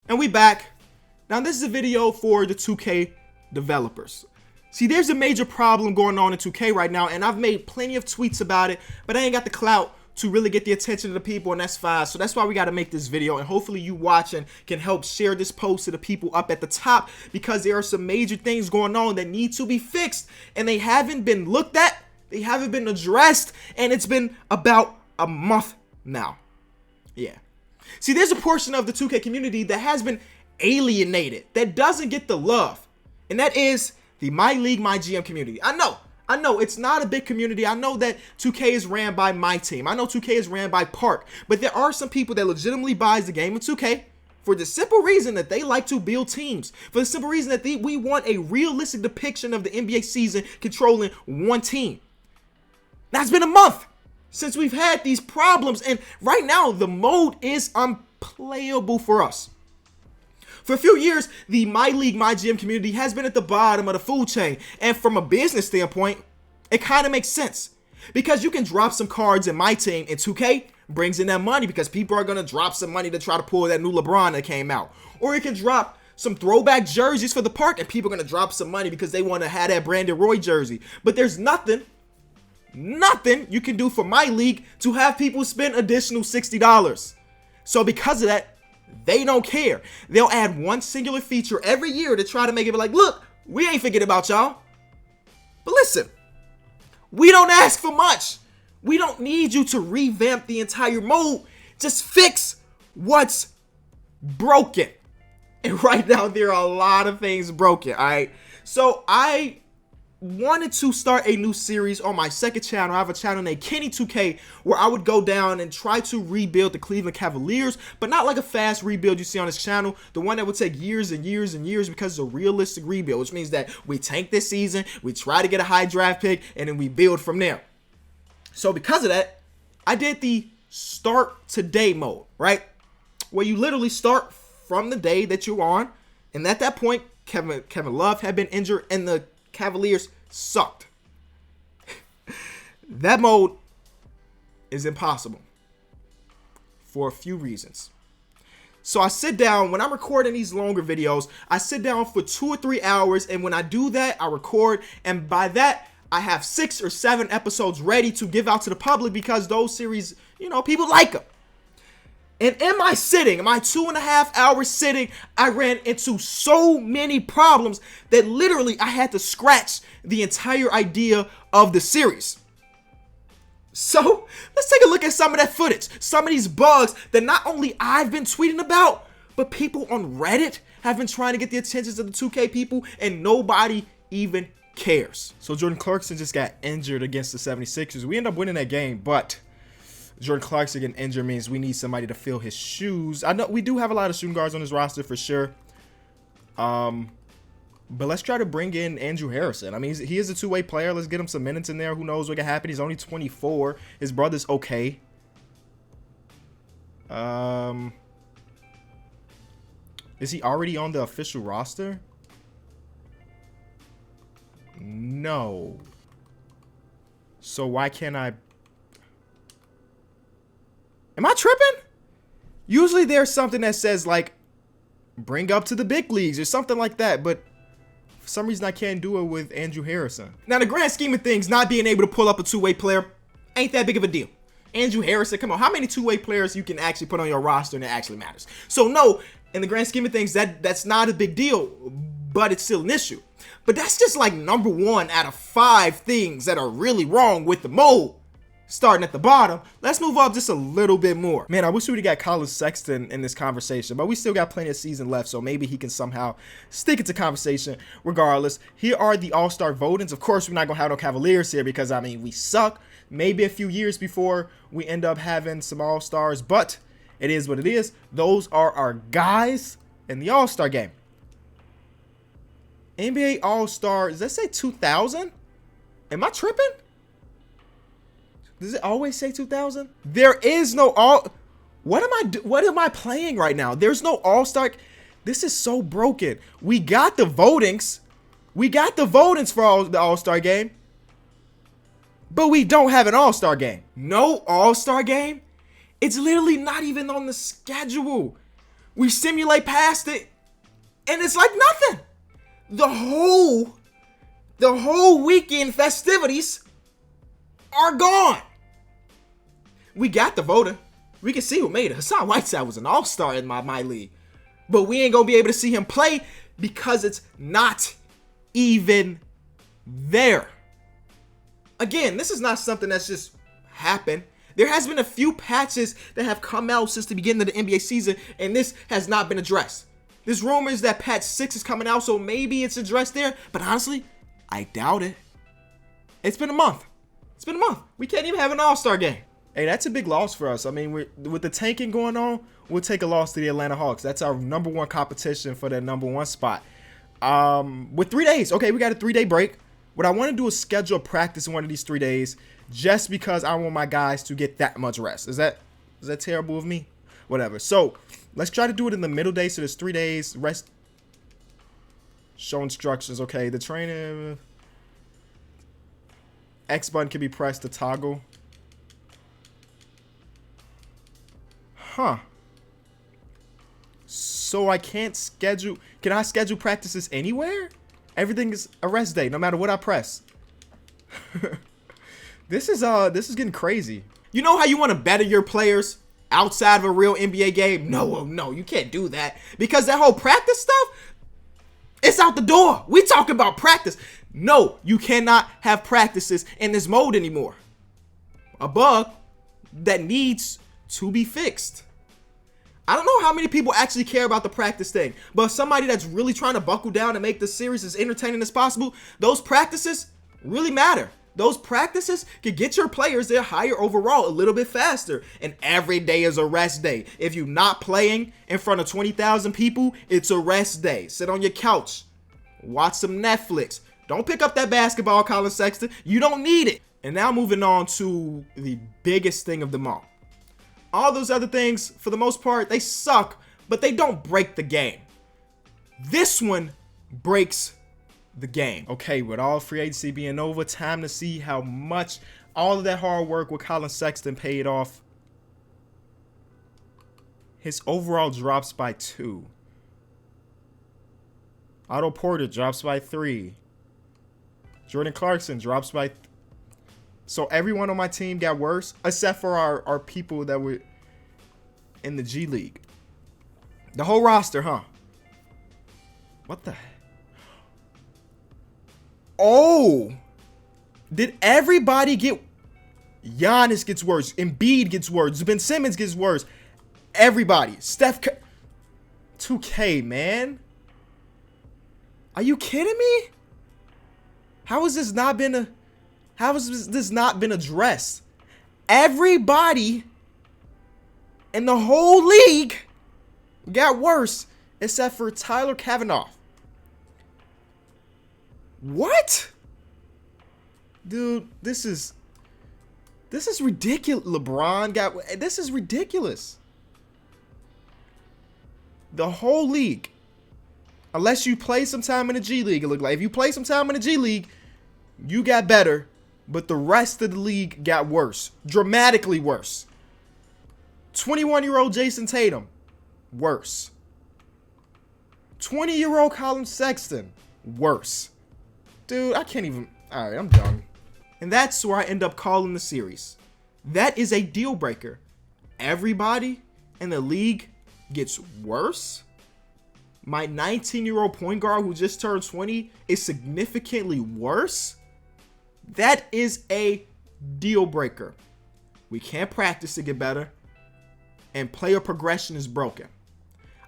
And we back. Now this is a video for the 2K developers. See, there's a major problem going on in 2K right now, and I've made plenty of tweets about it, but I ain't got the clout to really get the attention of the people, and that's fine. So that's why we got to make this video, and hopefully you watching can help share this post to the people up at the top, because there are some major things going on that need to be fixed, and they haven't been looked at, they haven't been addressed, and it's been about a month now. Yeah. See, there's a portion of the 2K community that has been alienated, that doesn't get the love, and that is the My League, My GM community. I know it's not a big community. I know that 2K is ran by my team. I know 2K is ran by Park, but there are some people that legitimately buys the game of 2K for the simple reason that they like to build teams, for the simple reason that we want a realistic depiction of the NBA season controlling one team. That's been a month since we've had these problems, and right now the mode is unplayable for us. For a few years, the My League, My GM community has been at the bottom of the food chain, and from a business standpoint, it kind of makes sense, because you can drop some cards in my team, and 2K brings in that money because people are going to drop some money to try to pull that new LeBron that came out, or you can drop some throwback jerseys for the Park, and people are going to drop some money because they want to have that Brandon Roy jersey. But there's nothing you can do for My League to have people spend additional $60. So because of that, they don't care. They'll add one singular feature every year to try to make it be like, look, we ain't forgetting about y'all. But listen, we don't ask for much. We don't need you to revamp the entire mode. Just fix what's broken. And right now, there are a lot of things broken, all right? So I wanted to start a new series on my second channel. I have a channel named Kenny 2K where I would go down and try to rebuild the Cleveland Cavaliers, but not like a fast rebuild you see on this channel, the one that would take years and years and years, because it's a realistic rebuild, which means that we tank this season, we try to get a high draft pick, and then we build from there. So because of that, I did the start today mode, right? Where you literally start from the day that you're on, and at that point, Kevin Love had been injured, and the Cavaliers sucked. That mode is impossible for a few reasons. So I sit down, when I'm recording these longer videos, I sit down for 2 or 3 hours, and when I do that, I record, and by that, I have 6 or 7 episodes ready to give out to the public, because those series, you know, people like them. And in my 2.5 hour sitting, I ran into so many problems that literally I had to scratch the entire idea of the series. So let's take a look at some of that footage, some of these bugs that not only I've been tweeting about, but people on Reddit have been trying to get the attention of the 2K people, and nobody even cares. So Jordan Clarkson just got injured against the 76ers. We end up winning that game, but Jordan Clarkson getting injured means we need somebody to fill his shoes. I know we do have a lot of shooting guards on this roster for sure. But let's try to bring in Andrew Harrison. I mean, he is a two-way player. Let's get him some minutes in there. Who knows what can happen? He's only 24. His brother's okay. Is he already on the official roster? No. So why can't I? Am I tripping? Usually there's something that says like bring up to the big leagues or something like that, but for some reason I can't do it with Andrew Harrison. Now, in the grand scheme of things, not being able to pull up a two-way player ain't that big of a deal. Andrew Harrison, come on, how many two-way players you can actually put on your roster and it actually matters? So no, in the grand scheme of things, that's not a big deal, but it's still an issue. But that's just like number 1 out of 5 things that are really wrong with the mode. Starting at the bottom, let's move up just a little bit more. Man, I wish we would have got Colin Sexton in this conversation, but we still got plenty of season left, so maybe he can somehow stick into conversation regardless. Here are the All-Star votings. Of course, we're not going to have no Cavaliers here because, I mean, we suck. Maybe a few years before we end up having some All-Stars, but it is what it is. Those are our guys in the All-Star game. NBA All-Star, does that say 2000? Am I tripping? Does it always say 2000? There is no what am I playing right now? There's no All-Star. This is so broken. We got the votings. We got the votings for the All-Star game. But we don't have an All-Star game. No All-Star game? It's literally not even on the schedule. We simulate past it, and it's like nothing. The whole weekend festivities are gone. We got the voter. We can see who made it. Hassan Whiteside was an all-star in my league. But we ain't going to be able to see him play because it's not even there. Again, this is not something that's just happened. There has been a few patches that have come out since the beginning of the NBA season, and this has not been addressed. There's rumors that patch 6 is coming out, so maybe it's addressed there. But honestly, I doubt it. It's been a month. It's been a month. We can't even have an all-star game. Hey, that's a big loss for us. I mean, with the tanking going on, we'll take a loss to the Atlanta Hawks. That's our #1 competition for that #1 spot. With 3 days. Okay, we got a 3-day break. What I want to do is schedule a practice in one of these 3 days just because I want my guys to get that much rest. Is that terrible of me? Whatever. So, let's try to do it in the middle day. So, there's 3 days. Rest. Show instructions. Okay, the training. X button can be pressed to toggle. Huh. So I can't schedule. Can I schedule practices anywhere? Everything is a rest day, no matter what I press. This is getting crazy. You know how you want to better your players outside of a real NBA game? No, you can't do that because that whole practice stuff, it's out the door. We talking about practice. No, you cannot have practices in this mode anymore. A bug that needs to be fixed. I don't know how many people actually care about the practice thing, but somebody that's really trying to buckle down and make the series as entertaining as possible, those practices really matter. Those practices can get your players their higher overall a little bit faster. And every day is a rest day. If you're not playing in front of 20,000 people, it's a rest day. Sit on your couch. Watch some Netflix. Don't pick up that basketball, Colin Sexton. You don't need it. And now moving on to the biggest thing of them all. All those other things, for the most part, they suck, but they don't break the game. This one breaks the game. Okay, with all free agency being over, time to see how much all of that hard work with Colin Sexton paid off. His overall drops by 2. Otto Porter drops by 3. Jordan Clarkson drops by So everyone on my team got worse, except for our people that were in the G League. The whole roster, huh? What the? Oh! Did everybody get... Giannis gets worse. Embiid gets worse. Ben Simmons gets worse. Everybody. Steph... 2K, man. Are you kidding me? How has this not been addressed? Everybody in the whole league got worse except for Tyler Kavanaugh. What? Dude, this is ridiculous. This is ridiculous. The whole league, unless you play some time in the G League, it looked like. If you play some time in the G League, you got better, but the rest of the league got worse. Dramatically worse. 21-year-old Jason Tatum, worse. 20-year-old Colin Sexton, worse. Dude, I can't even... All right, I'm done. And that's where I end up calling the series. That is a deal breaker. Everybody in the league gets worse. My 19-year-old point guard who just turned 20 is significantly worse. That is a deal breaker. We can't practice to get better. And player progression is broken.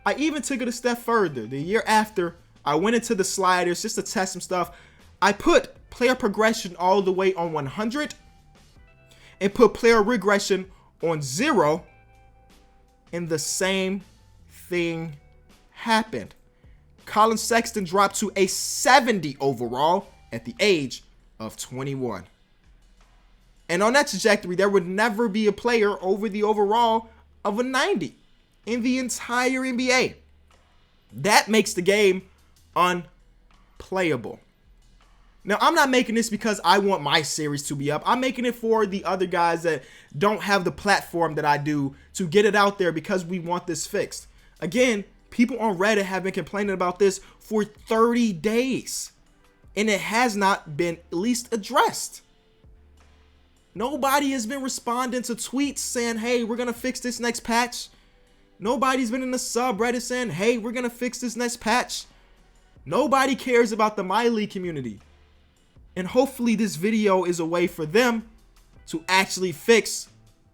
I even took it a step further. The year after, I went into the sliders just to test some stuff. I put player progression all the way on 100 and put player regression on 0, and the same thing happened. Colin Sexton dropped to a 70 overall at the age of 21. And on that trajectory, there would never be a player over the overall of a 90 in the entire NBA. That makes the game unplayable. Now, I'm not making this because I want my series to be up. I'm making it for the other guys that don't have the platform that I do to get it out there because we want this fixed. Again, people on Reddit have been complaining about this for 30 days, and it has not been at least addressed. Nobody has been responding to tweets saying, hey, we're going to fix this next patch. Nobody's been in the subreddit saying, hey, we're going to fix this next patch. Nobody cares about the My League community. And hopefully this video is a way for them to actually fix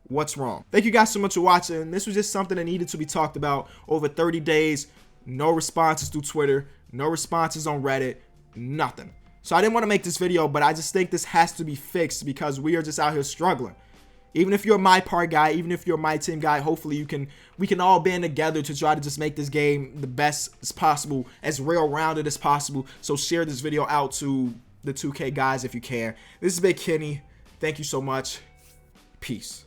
what's wrong. Thank you guys so much for watching. This was just something that needed to be talked about. Over 30 days, no responses through Twitter, no responses on Reddit, nothing. So I didn't want to make this video, but I just think this has to be fixed because we are just out here struggling. Even if you're a my part guy, even if you're a my team guy, hopefully we can all band together to try to just make this game the best as possible, as well-rounded as possible. So share this video out to the 2K guys if you can. This is Big Kenny. Thank you so much. Peace.